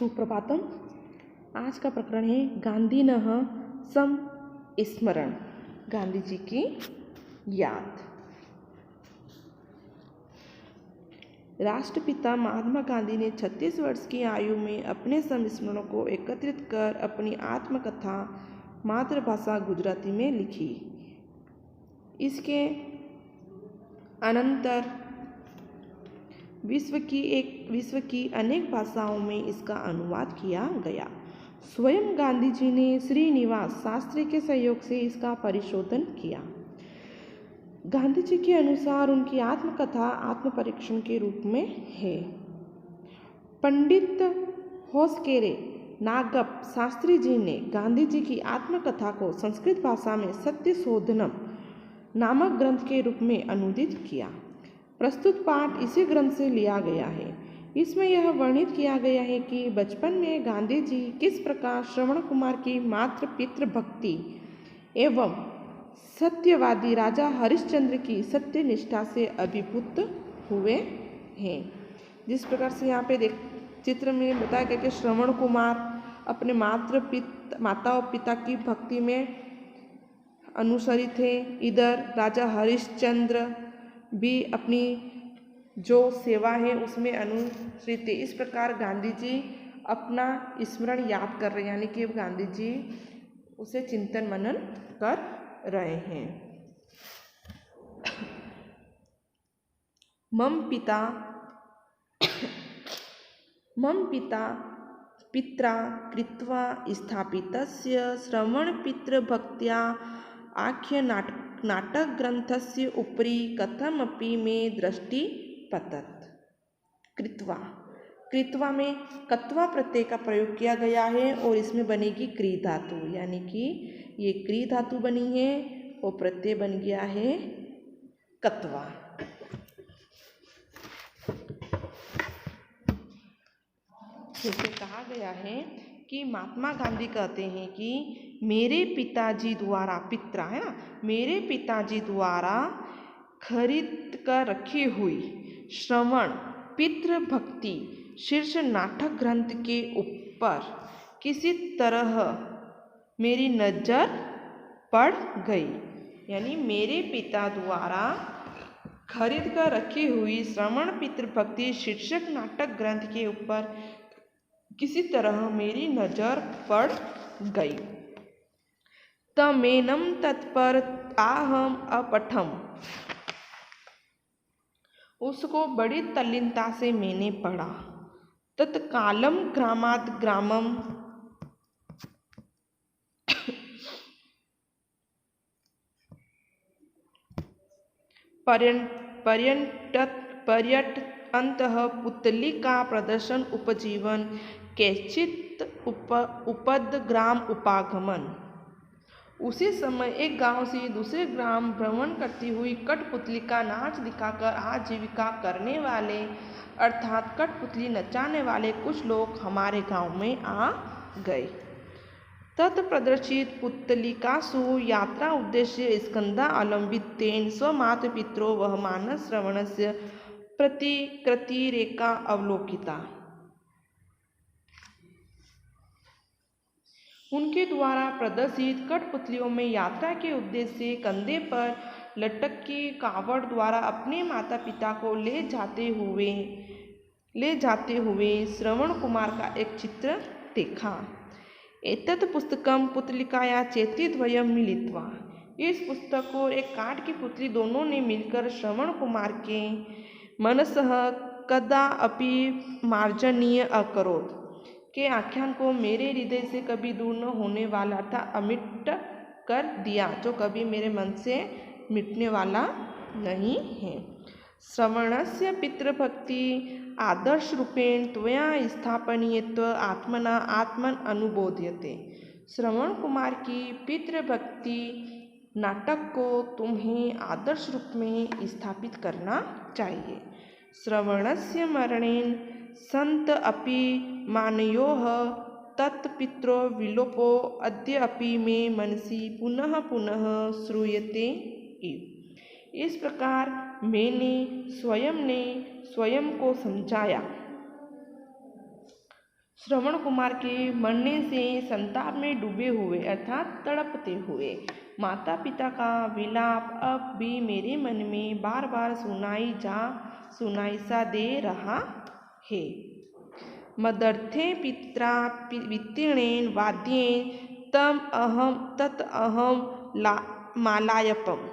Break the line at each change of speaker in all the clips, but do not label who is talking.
सुप्रभातम। आज का प्रकरण है गांधीनः संस्मरण, गांधी जी की याद। राष्ट्रपिता महात्मा गांधी ने 36 वर्ष की आयु में अपने संस्मरणों को एकत्रित कर अपनी आत्मकथा मातृभाषा गुजराती में लिखी। इसके अनंतर विश्व की अनेक भाषाओं में इसका अनुवाद किया गया। स्वयं गांधी जी ने श्रीनिवास शास्त्री के सहयोग से इसका परिशोधन किया। गांधी जी के अनुसार उनकी आत्मकथा आत्मपरीक्षण के रूप में है। पंडित होसकेरे नागप शास्त्री जी ने गांधी जी की आत्मकथा को संस्कृत भाषा में सत्य शोधनम नामक ग्रंथ के रूप में अनुदित किया। प्रस्तुत पाठ इसी ग्रंथ से लिया गया है। इसमें यह वर्णित किया गया है कि बचपन में गांधी जी किस प्रकार श्रवण कुमार की मातृ पितृ भक्ति एवं सत्यवादी राजा हरिश्चंद्र की सत्य निष्ठा से अभिभूत हुए हैं। जिस प्रकार से यहाँ पे चित्र में बताया गया कि श्रवण कुमार अपने माता और पिता की भक्ति में अनुसरित थे। इधर राजा हरिश्चंद्र भी अपनी जो सेवा है उसमें अनुसरित थे। इस प्रकार गांधी जी अपना स्मरण याद कर रहे हैं, यानी कि गांधी जी उसे चिंतन मनन कर रहे हैं। मम पिता पित्रा कृत्वा स्थापितस्य श्रवण पितृभक्त्या आख्य नाटक ग्रंथस्य उपरि कथमपि मे दृष्टि पतत। कृत्वा में कत्वा प्रत्यय का प्रयोग किया गया है और इसमें बनेगी क्री धातु, यानी कि ये क्री धातु बनी है और प्रत्यय बन गया है कत्वा। जैसे कहा गया है कि महात्मा गांधी कहते हैं कि मेरे पिताजी द्वारा, पित्रा है ना, मेरे पिताजी द्वारा खरीद कर रखी हुई श्रवण पितृभक्ति शीर्ष नाटक ग्रंथ के ऊपर किसी तरह मेरी नज़र पड़ गई। यानी मेरे पिता द्वारा खरीद कर रखी हुई श्रवण पितृभक्ति शीर्षक नाटक ग्रंथ के ऊपर किसी तरह मेरी नज़र पड़ गई। तमेनं तत्पर आहम अपठम, उसको बड़ी तल्लीनता से मैंने पढ़ा। तत्कालम ग्रामात् ग्रामम पर्यटन्तः पुतलिका प्रदर्शन उपजीवन कैचित उपदग्राम उपागमन। उसी समय एक गांव से दूसरे ग्राम भ्रमण करती हुई कठपुतली का नाच दिखाकर आजीविका करने वाले अर्थात कठपुतली नचाने वाले कुछ लोग हमारे गांव में आ गए। तत्प्रदर्शित पुतलिकासु यात्रा उद्देश्य स्कंदा अवलंबितेन स्वमातृपित्रो वह मानस श्रवणस्य प्रतिकृतिरेका अवलोकिता। उनके द्वारा प्रदर्शित कठपुतलियों में यात्रा के उद्देश्य से कंधे पर लटकी कावड़ द्वारा अपने माता पिता को ले जाते हुए श्रवण कुमार का एक चित्र देखा। एतत् पुस्तकम पुतलिकाया चेतिद्वयं मिलित्वा, इस पुस्तक को एक काठ की पुतली दोनों ने मिलकर श्रवण कुमार के मनसः कदा अपि मार्जनीय अकरोत् के आख्यान को मेरे हृदय से कभी दूर न होने वाला अर्थात अमिट कर दिया, जो कभी मेरे मन से मिटने वाला नहीं है। श्रवणस्य पितृभक्ति आदर्श रूपेण त्वया स्थापनीयत्व आत्मना आत्मन अनुबोध्यते। श्रवण कुमार की पितृभक्ति नाटक को तुम्हें आदर्श रूप में स्थापित करना चाहिए। श्रवणस्य मरणेन संत अपि मानयोः तत्पित्रो विलोपो अद्य अपि मे मनसि पुनः पुनः श्रूयते इव। इस प्रकार मैंने स्वयं को समझाया। श्रवण कुमार के मरने से संताप में डूबे हुए अर्थात तड़पते हुए माता पिता का विलाप अब भी मेरे मन में बार बार सुनाई सा दे रहा है। मदर्थे पित्रा वित्तीर्णेन वाद्येन तत् अहम मालायपम।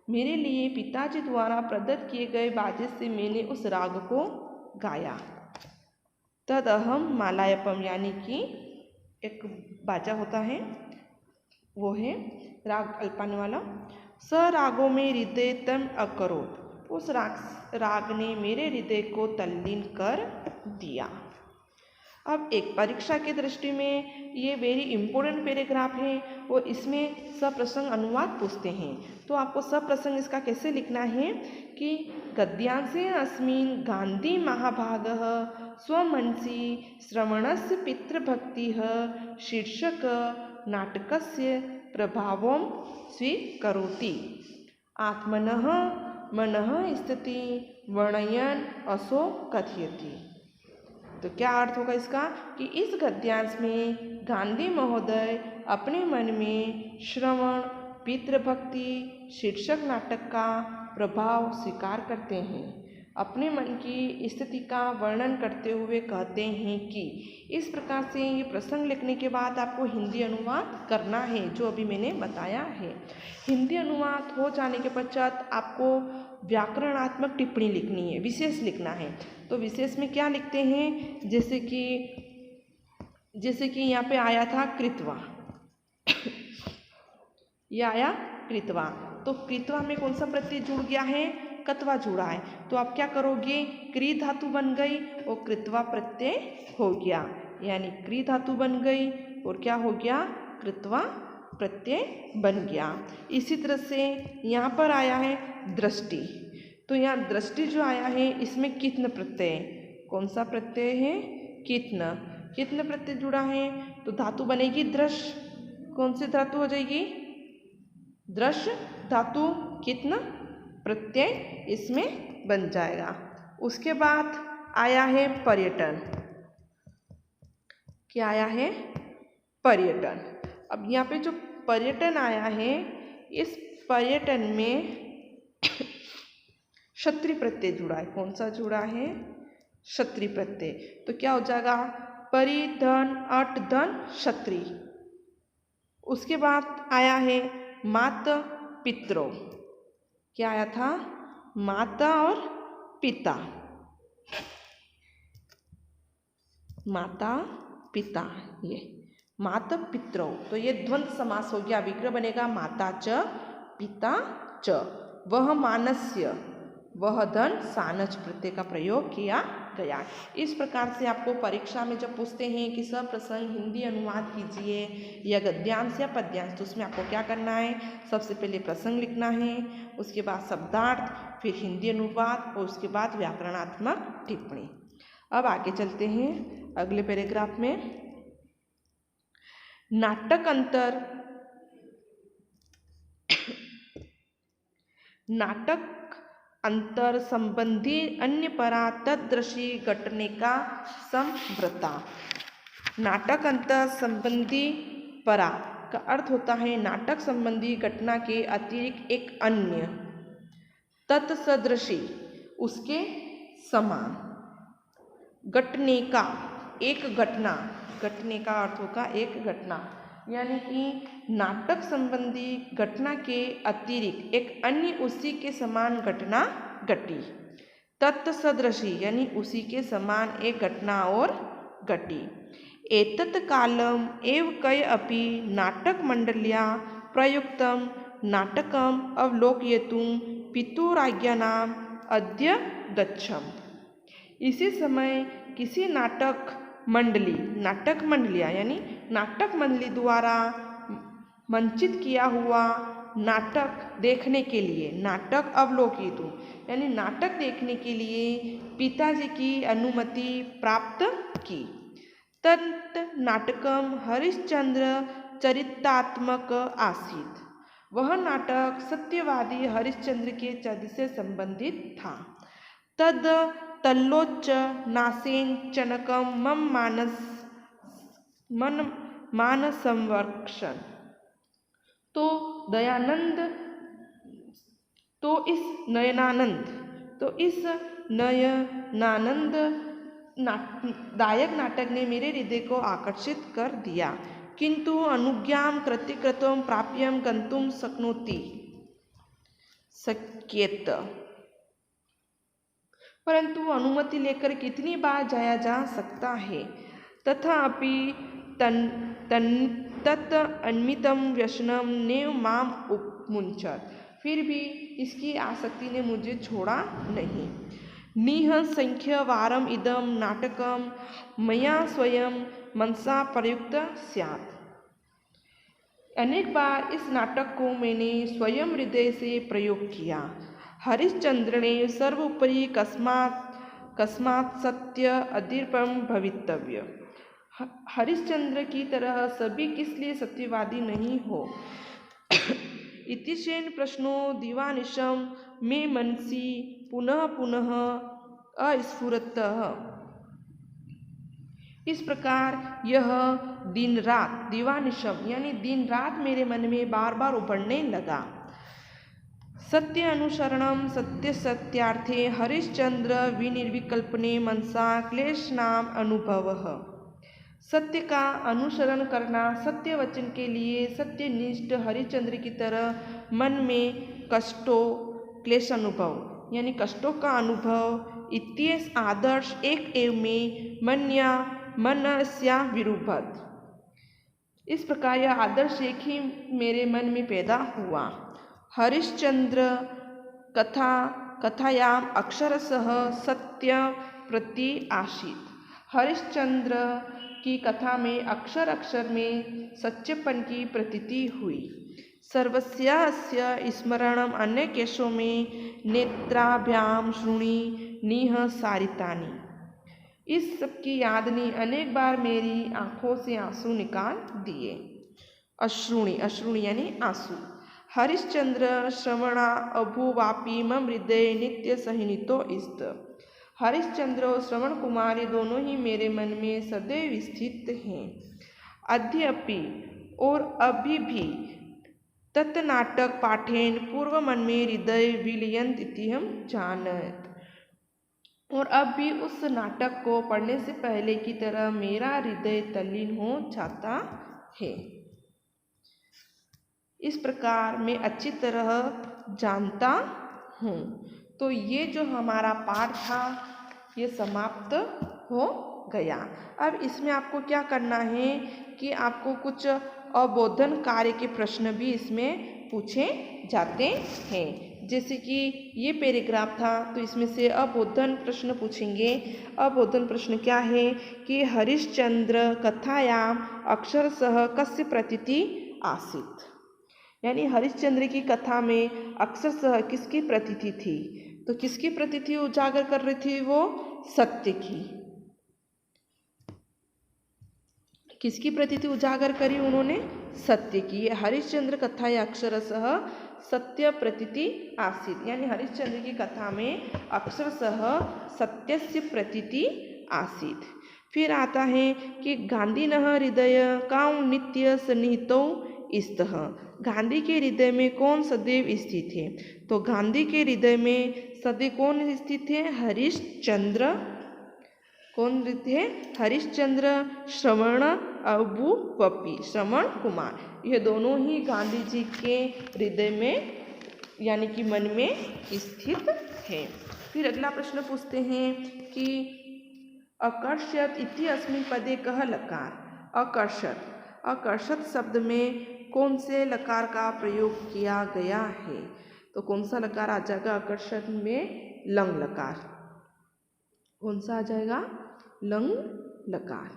मेरे लिए पिताजी द्वारा प्रदत्त किए गए बाजे से मैंने उस राग को गाया। तद अहम मालायपम यानी कि एक बाजा होता है, वो है राग अल्पाने वाला। स रागों में हृदय तम अकरोत, उस राग ने मेरे हृदय को तल्लीन कर दिया। अब एक परीक्षा की दृष्टि में ये वेरी इम्पोर्टेंट पैराग्राफ है और इसमें सप्रसंग अनुवाद पूछते हैं। तो आपको सप्रसंग इसका कैसे लिखना है कि गद्यांसे अस्मिन् गांधी महाभागः स्वमनसि श्रवणस्य पितृभक्तिः शीर्षक नाटकस्य प्रभावं स्वीकरोति। आत्मनः मनः स्थिति वर्णयन् असो कथयति। तो क्या अर्थ होगा इसका कि इस गद्यांश में गांधी महोदय अपने मन में श्रवण पितृभक्ति शीर्षक नाटक का प्रभाव स्वीकार करते हैं। अपने मन की स्थिति का वर्णन करते हुए कहते हैं कि इस प्रकार से ये प्रसंग लिखने के बाद आपको हिंदी अनुवाद करना है, जो अभी मैंने बताया है। हिंदी अनुवाद हो जाने के पश्चात आपको व्याकरणात्मक टिप्पणी लिखनी है, विशेष लिखना है। तो विशेष में क्या लिखते हैं, जैसे कि यहाँ पे आया था कृत्वा यह आया कृत्वा, तो कृत्वा में कौन सा प्रत्यय जुड़ गया है, कत्वा जुड़ा है। तो आप क्या करोगे, क्री धातु बन गई और कृत्वा प्रत्यय हो गया, यानी क्री धातु बन गई और क्या हो गया, कृत्वा प्रत्यय बन गया। इसी तरह से यहाँ पर आया है दृष्टि, तो यहाँ दृष्टि जो आया है इसमें कित्न प्रत्यय, कौन सा प्रत्यय है, कित्न प्रत्यय जुड़ा है, तो धातु बनेगी दृश, कौन सी धातु हो जाएगी, दृश धातु, कित्न प्रत्यय इसमें बन जाएगा। उसके बाद आया है पर्यटन, क्या आया है, पर्यटन। अब यहाँ पे जो पर्यटन आया है, इस पर्यटन में क्षत्रिय प्रत्यय जुड़ा है, कौन सा जुड़ा है, क्षत्रिय प्रत्यय। तो क्या हो जाएगा, परिधन अट धन क्षत्रिय। उसके बाद आया है माता पितरो, क्या आया था, माता और पिता, माता पिता, ये माता पितरो, तो ये द्वंद्व समास हो गया, विग्रह बनेगा माता च पिता च। वह मानस्य, वह धन सानच प्रत्यय का प्रयोग किया गया। इस प्रकार से आपको परीक्षा में जब पूछते हैं कि सप्रसंग हिंदी अनुवाद कीजिए या गद्यांश या पद्यांश, तो उसमें आपको क्या करना है, सबसे पहले प्रसंग लिखना है, उसके बाद शब्दार्थ, फिर हिंदी अनुवाद और उसके बाद व्याकरणात्मक टिप्पणी। अब आगे चलते हैं अगले पैराग्राफ में। नाटक अंतर संबंधी अन्य परा तदृशी घटने का संवृता। नाटक अंतर संबंधी परा का अर्थ होता है नाटक संबंधी घटना के अतिरिक्त एक अन्य, तत्सदृशी उसके समान, घटने का एक घटना, घटने का अर्थ होगा एक घटना, यानी कि नाटक संबंधी घटना के अतिरिक्त एक अन्य उसी के समान घटना घटी। तत्सदृशी यानी उसी के समान एक घटना और घटी। एतत् कालम एव कय अपि नाटक मंडल्या प्रयुक्तम नाटकम अवलोकयितुं पितुराज्ञानाम अद्य गच्छम। इसी समय किसी नाटक मंडलिया यानी नाटक मंडली द्वारा मंचित किया हुआ नाटक देखने के लिए, नाटक अवलोकितुं यानी नाटक देखने के लिए पिताजी की अनुमति प्राप्त की। तत् नाटकम हरिश्चंद्र चरित्रात्मक आसीत, वह नाटक सत्यवादी हरिश्चंद्र के चरित्र से संबंधित था। तद तल्लोच्च नासेन चनकम मम मानस मन मान संरक्षण। तो दयानंद तो इस नयनानंद दायक नाटक ने मेरे हृदय को आकर्षित कर दिया। किंतु अनुज्ञां कृतिकृतं प्राप्यं गन्तुं शक्येत। परंतु अनुमति लेकर कितनी बार जाया जा सकता है। तथापि तत् अन्मितं व्यसनं नैव माम उपमुञ्चत्। फिर भी इसकी आसक्ति ने मुझे छोड़ा नहीं। निःसंख्य वारम इदं नाटकं मया स्वयं मनसा प्रयुक्त स्यात्। अनेक बार इस नाटक को मैंने स्वयं हृदय से प्रयोग किया। हरिश्चंद्र ने सर्वोपरि कस्मात् सत्य अदीर्पम भवितव्य। हरिश्चंद्र की तरह सभी किस लिए सत्यवादी नहीं हो। इतिशेन प्रश्नो दिवानिशम मे मनसि पुनः पुनः अस्फुरतः। इस प्रकार यह दिन रात दिवानिशम यानी दिन रात मेरे मन में बार बार उभरने लगा। सत्य अनुसरणम सत्य सत्यार्थे हरिश्चंद्र विनिर्विकल्पने मनसा क्लेश नाम अनुभवः। सत्य का अनुसरण करना, सत्य वचन के लिए सत्यनिष्ठ हरिश्चंद्र की तरह मन में कष्टों क्लेश अनुभव यानी कष्टों का अनुभव। इत्येष आदर्श एक एव में मनस्या विरुभत। इस प्रकार यह आदर्श एक ही मेरे मन में पैदा हुआ। हरिश्चंद्र कथायाम अक्षरशः सत्य प्रति आसीत। हरिश्चंद्र की कथा में अक्षर अक्षर में सच्चेपन की प्रतीति हुई। सर्वस्यास्य स्मरणम अन्य केशों में नेत्राभ्याम श्रुणी निःसारितानि। इस सब की याद ने अनेक बार मेरी आंखों से आंसू निकाल दिए। अश्रुणी यानी आंसू। हरिश्चंद्र श्रवणा अभुवापि मम हृदय नित्य सहिनितो इस्त। हरिश्चंद्र और श्रवण कुमार ये दोनों ही मेरे मन में सदैव स्थित हैं। अद्यपि और अभी भी तत्नाटक पाठेन पूर्व मन में हृदय विलयंत इति हम जानत। और अब भी उस नाटक को पढ़ने से पहले की तरह मेरा हृदय तल्लीन हो जाता है। इस प्रकार मैं अच्छी तरह जानता हूँ। तो ये जो हमारा पाठ था ये समाप्त हो गया। अब इसमें आपको क्या करना है कि आपको कुछ अबोधन कार्य के प्रश्न भी इसमें पूछे जाते हैं। जैसे कि ये पैराग्राफ था तो इसमें से अबोधन प्रश्न पूछेंगे। अबोधन प्रश्न क्या है कि हरिश्चंद्र कथायाम अक्षरशः कस्य प्रतीति आसीत। यानी हरिश्चंद्र की कथा में अक्षरशः किसकी प्रतीति थी। तो किसकी प्रतीति उजागर कर रही थी वो? सत्य की। किसकी प्रतीति उजागर करी उन्होंने? सत्य की। हरिश्चंद्र कथा या अक्षरशः सत्य प्रतीति आसीत। यानी हरिश्चंद्र की कथा में अक्षरशः सत्यस्य प्रतीति आसीत। फिर आता है कि गांधीनः हृदय काउ नित्य सन्निहितो स्तः। गांधी के हृदय में कौन सदैव स्थित है? तो गांधी के हृदय में सदैव कौन स्थित है? हरिश्चंद्र। कौन है? हरिश्चंद्र श्रवण अभुवपि श्रवण कुमार। ये दोनों ही गांधी जी के हृदय में यानी कि मन में स्थित है। फिर अगला प्रश्न पूछते हैं कि अकर्षत इति अस्मिन् पदे कः लकार। अकर्षत शब्द में कौन से लकार का प्रयोग किया गया है? तो कौन सा लकार आ जाएगा आकर्षण में? लंग लकार। कौन सा आ जाएगा? लंग लकार।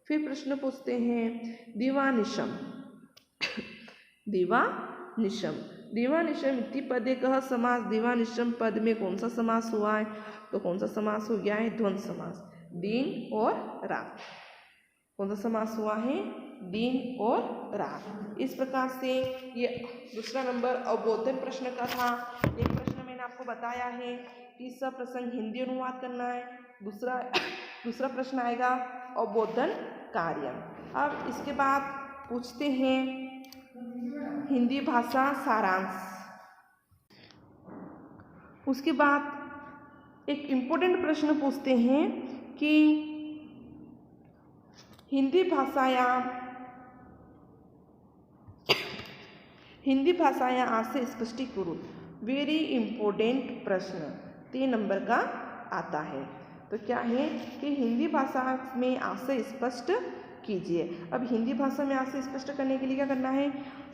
फिर प्रश्न पूछते हैं दिवानिशम। दिवानिशम इति पदे कः समास। दिवानिशम पद में कौन सा समास हुआ है? तो कौन सा समास हो गया है? द्वंद्व समास। दिन और रात। कौन सा समास हुआ है? दिन और रात। इस प्रकार से ये दूसरा नंबर अवबोधन प्रश्न का था। एक प्रश्न मैंने आपको बताया है कि सब प्रसंग हिंदी अनुवाद करना है। दूसरा प्रश्न आएगा अवबोधन कार्य। अब इसके बाद पूछते हैं हिंदी भाषा सारांश। उसके बाद एक इम्पोर्टेंट प्रश्न पूछते हैं कि हिंदी भाषा या आशय स्पष्टीकरण, वेरी इम्पोर्टेंट प्रश्न 3 नंबर का आता है। तो क्या है कि हिंदी भाषा में आशय स्पष्ट कीजिए। अब हिंदी भाषा में आशय स्पष्ट करने के लिए क्या करना है?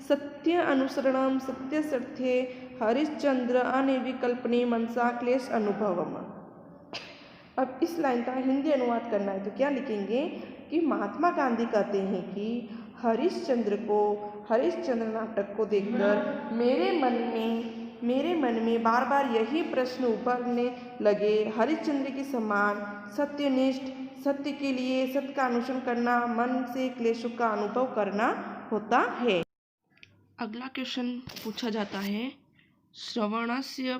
सत्य अनुसरणम सत्य सत्ये हरिश्चंद्र अनिर्विकल्पने मनसा क्लेश अनुभवम। अब इस लाइन का हिंदी अनुवाद करना है तो क्या लिखेंगे कि महात्मा गांधी कहते हैं कि हरिश्चंद्र नाटक को देखकर मेरे मन में बार बार यही प्रश्न उभरने लगे। हरिश्चंद्र के समान सत्यनिष्ठ, सत्य के लिए सत्य का अनुसरण करना, मन से क्लेशों का अनुभव करना होता है। अगला क्वेश्चन पूछा जाता है, श्रवणस्य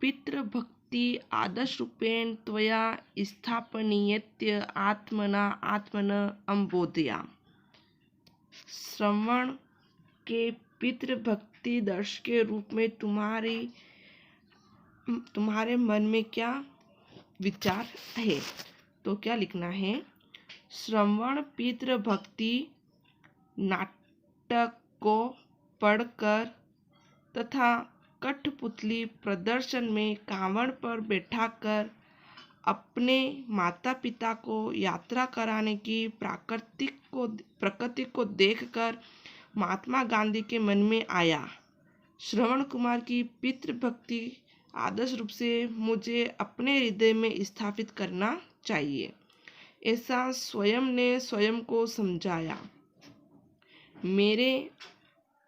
पितृभक्ति आदर्शरूपेण त्वया स्थापनीयत्य आत्मन अम्बोधया। श्रवण के पितृभक्ति दर्श के रूप में तुम्हारे मन में क्या विचार है? तो क्या लिखना है? श्रवण पितृभक्ति नाटक को पढ़कर तथा कठपुतली प्रदर्शन में कांवड़ पर बैठाकर अपने माता पिता को यात्रा कराने की प्रकृति को देखकर महात्मा गांधी के मन में आया, श्रवण कुमार की पितृभक्ति आदर्श रूप से मुझे अपने हृदय में स्थापित करना चाहिए। ऐसा स्वयं ने स्वयं को समझाया। मेरे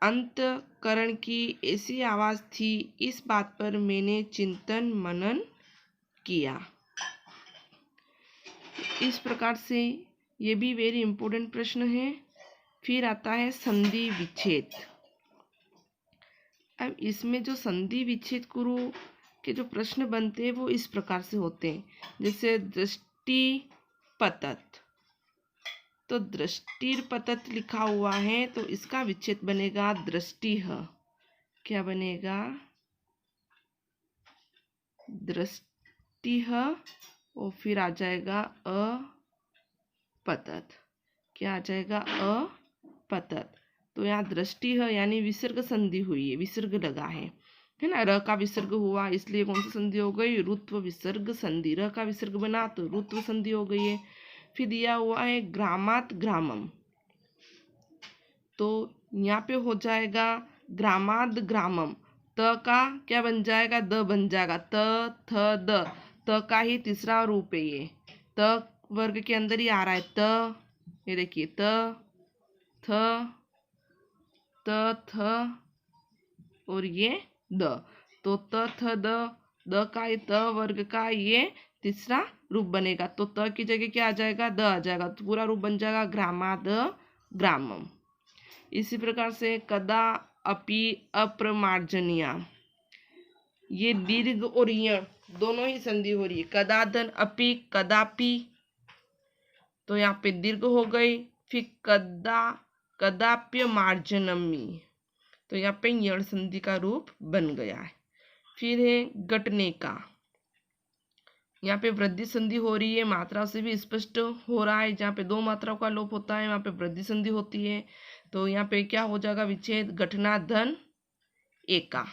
अंतःकरण की ऐसी आवाज़ थी, इस बात पर मैंने चिंतन मनन किया। इस प्रकार से ये भी वेरी इम्पोर्टेंट प्रश्न है। फिर आता है संधि विच्छेद। अब इसमें जो संधि विच्छेद कुरु के जो प्रश्न बनते हैं वो इस प्रकार से होते हैं, जैसे दृष्टि पतत। तो दृष्टिर्पतत लिखा हुआ है तो इसका विच्छेद बनेगा दृष्टिः। क्या बनेगा? दृष्टिः और फिर आ जाएगा अपतत। क्या आ जाएगा? अपतत। तो यहाँ दृष्टि है यानी विसर्ग संधि हुई है, विसर्ग लगा है ना। र का विसर्ग हुआ इसलिए कौन सी संधि हो गई? रुत्व विसर्ग संधि। र का विसर्ग बना तो रुत्व संधि हो गई है। फिर दिया हुआ है ग्रामात ग्रामम, तो यहाँ पे हो जाएगा ग्रामाद ग्रामम। त का क्या बन जाएगा? द बन जाएगा। त थ द, त का ही तीसरा रूप है ये। त वर्ग के अंदर ही आ रहा है त। ये देखिए त थ त थ और ये द, तो त थ द का ये त वर्ग का ये तीसरा रूप बनेगा। तो त की जगह क्या आ जाएगा? द आ जाएगा, तो पूरा रूप बन जाएगा ग्रामाद ग्रामम। इसी प्रकार से कदा अपि अप्रमार्जनीया, ये दीर्घ और य दोनों ही संधि हो रही है। कदाधन अपि कदापि, तो यहाँ पे दीर्घ हो गई। फिर कदाप्य मार्जनमी, तो यहाँ पे यण संधि का रूप बन गया है। फिर है घटने का, यहाँ पे वृद्धि संधि हो रही है, मात्रा से भी स्पष्ट हो रहा है। जहाँ पे 2 मात्राओं का लोप होता है वहाँ पे वृद्धि संधि होती है। तो यहाँ पे क्या हो जाएगा? विच्छेद घटना धन एका,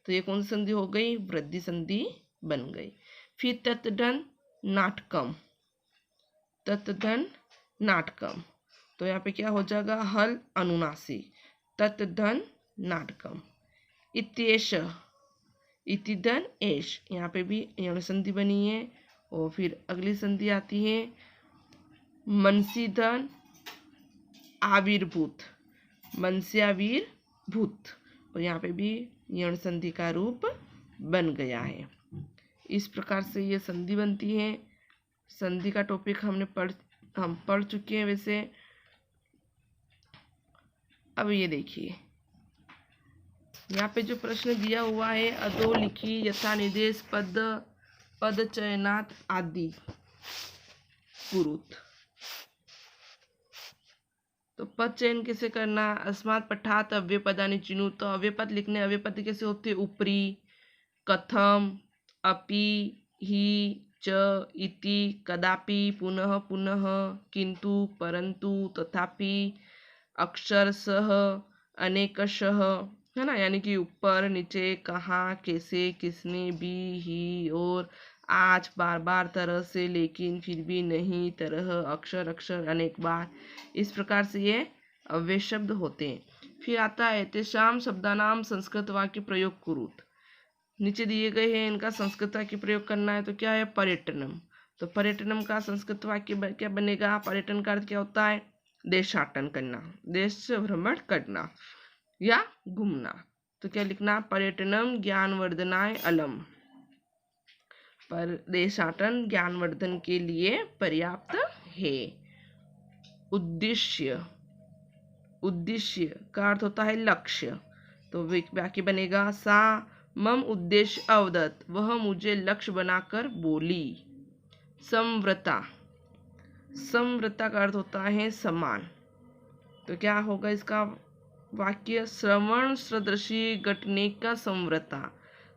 तो ये कौन सी संधि हो गई? वृद्धि संधि बन गई। फिर तत्धन नाटकम, तत्धन नाटकम, तो यहाँ पे क्या हो जाएगा? हल अनुनासी, तत्धन नाटकम। इत्येष, इतिधन एष, यहाँ पे भी यण संधि बनी है। और फिर अगली संधि आती है मनसीधन आविर्भूत, मनस्याविर्भूत, और यहाँ पे भी यण संधि का रूप बन गया है। इस प्रकार से ये संधि बनती है। संधि का टॉपिक हम पढ़ चुके हैं वैसे। अब ये देखिए यहाँ पे जो प्रश्न दिया हुआ है, अधोलिखी यथा निर्देश पद चयनात् आदि कुरुत। तो पद चयन कैसे करना, अस्मात् पठात अव्ययपदानि चिनु। तो अव्ययपद लिखने, अव्ययपद कैसे होते हैं, ऊपरी, कथम, अपि, हि, च, इति, कदापि, पुनः पुनः, किंतु, परंतु, तथापि, अक्षरशः, अनेकशः, है ना, यानी कि ऊपर, नीचे, कहाँ, कैसे, किसने, भी, ही, और, आज, बार बार, तरह से, लेकिन, फिर भी, नहीं, तरह, अक्षर अक्षर, अनेक बार। इस प्रकार से ये अव्यय शब्द होते हैं। फिर आता है तेषाम शब्दानाम संस्कृत वाक्य प्रयोग कुरुत। नीचे दिए गए हैं, इनका संस्कृत वाक्य प्रयोग करना है। तो क्या है, पर्यटनम। तो पर्यटनम का संस्कृत वाक्य क्या बनेगा, पर्यटन का अर्थ क्या होता है, देशाटन करना, देश भ्रमण करना या घूमना। तो क्या लिखना, पर्यटनम ज्ञानवर्धनाय अलम। पर देशाटन ज्ञानवर्धन के लिए पर्याप्त है। उद्देश्य, उद्देश्य का अर्थ होता है लक्ष्य। तो वाक्य बनेगा, सा मम उद्देश्य अवदत, वह मुझे लक्ष्य बनाकर बोली। समव्रता, समव्रता का अर्थ होता है समान। तो क्या होगा इसका वाक्य, श्रवण सदृशी घटने का समव्रता,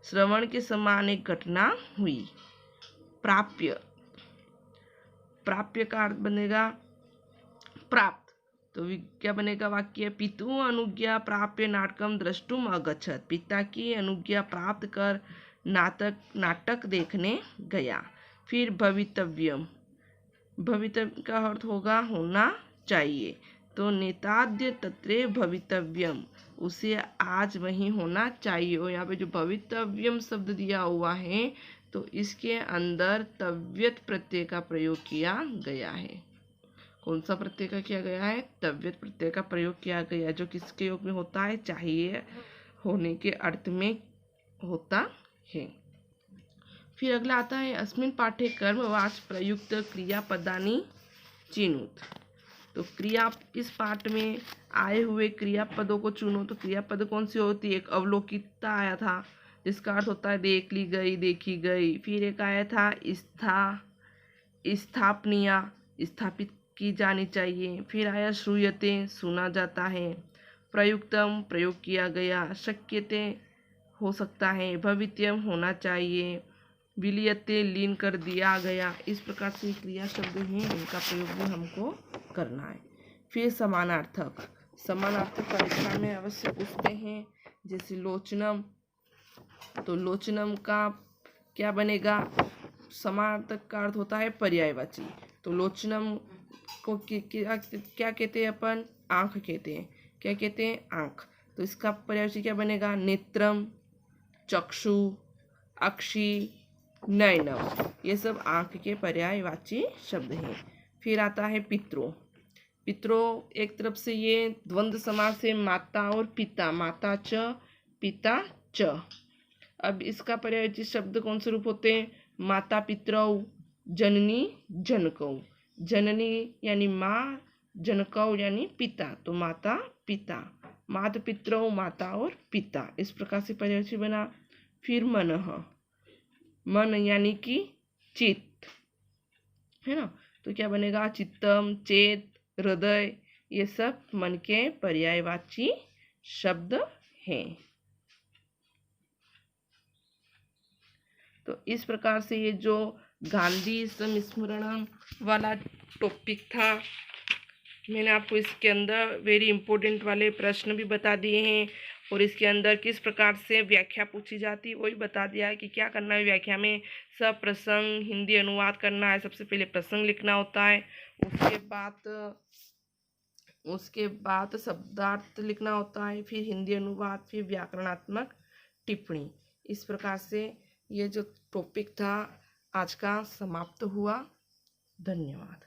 श्रवण के समान एक घटना हुई। प्राप्य, प्राप्य का अर्थ बनेगा प्राप्त। तो क्या बनेगा वाक्य, पितु अनुज्ञा प्राप्य नाटकम द्रष्टुम अगच्छत, पिता की अनुज्ञा प्राप्त कर नाटक देखने गया। फिर भवितव्यम, भवितव्य का अर्थ होगा होना चाहिए। तो नेताद्य तत्रे भवितव्यम, उसे आज वहीं होना चाहिए। और यहाँ पे जो भवितव्यम शब्द दिया हुआ है तो इसके अंदर तव्यत प्रत्यय का प्रयोग किया गया है। कौन सा प्रत्यय का किया गया है, तव्यत प्रत्यय का प्रयोग किया गया, जो किसके योग में होता है, चाहिए होने के अर्थ में होता है। फिर अगला आता है, अस्मिन् पाठे कर्मवाच प्रयुक्त क्रियापदानि चिनुत। तो क्रिया, इस पाठ में आए हुए क्रियापदों को चुनो। तो क्रियापद कौन सी होती है, एक अवलोकिता आया था जिसका अर्थ होता है देख ली गई, देखी गई। फिर एक आया था स्थापनीया, स्थापित की जानी चाहिए। फिर आया श्रूयते, सुना जाता है। प्रयुक्तम, प्रयोग किया गया। शक्यते, हो सकता है। भवित्यम, होना चाहिए। विलियते, लीन कर दिया गया। इस प्रकार से क्रिया शब्द हैं, इनका प्रयोग भी हमको करना है। फिर समानार्थक, समानार्थक परीक्षा में अवश्य पूछते हैं, जैसे लोचनम। तो लोचनम का क्या बनेगा, समानार्थक का अर्थ होता है पर्यायवाची। तो लोचनम को क्या कहते हैं अपन, आँख कहते हैं। क्या कहते हैं, आँख। तो इसका पर्यायवाची क्या बनेगा, नेत्रम, चक्षु, अक्षी, नयनम। ये सब आँख के पर्यायवाची शब्द हैं। फिर आता है पितरो। पितरो एक तरफ से ये द्वंद्व समास है, माता और पिता, माता च पिता च। अब इसका पर्यायवाची शब्द कौन से रूप होते हैं, माता पितरौ, जननी जनकौ। जननी यानी माँ, जनकौ यानी पिता। तो माता पिता, माता पितरौ, माता और पिता। इस प्रकार से पर्यायवाची बना। फिर मनः, मन यानी कि चित्त, है ना। तो क्या बनेगा, चित्तम, चेत, हृदय। ये सब मन के पर्यायवाची शब्द हैं। तो इस प्रकार से ये जो गांधी संस्मरण वाला टॉपिक था, मैंने आपको इसके अंदर वेरी इंपॉर्टेंट वाले प्रश्न भी बता दिए हैं, और इसके अंदर किस प्रकार से व्याख्या पूछी जाती है वही बता दिया है कि क्या करना है व्याख्या में। सब प्रसंग हिंदी अनुवाद करना है, सबसे पहले प्रसंग लिखना होता है, उसके बाद शब्दार्थ लिखना होता है, फिर हिंदी अनुवाद, फिर व्याकरणात्मक टिप्पणी। इस प्रकार से ये जो टॉपिक था आज का समाप्त हुआ। धन्यवाद।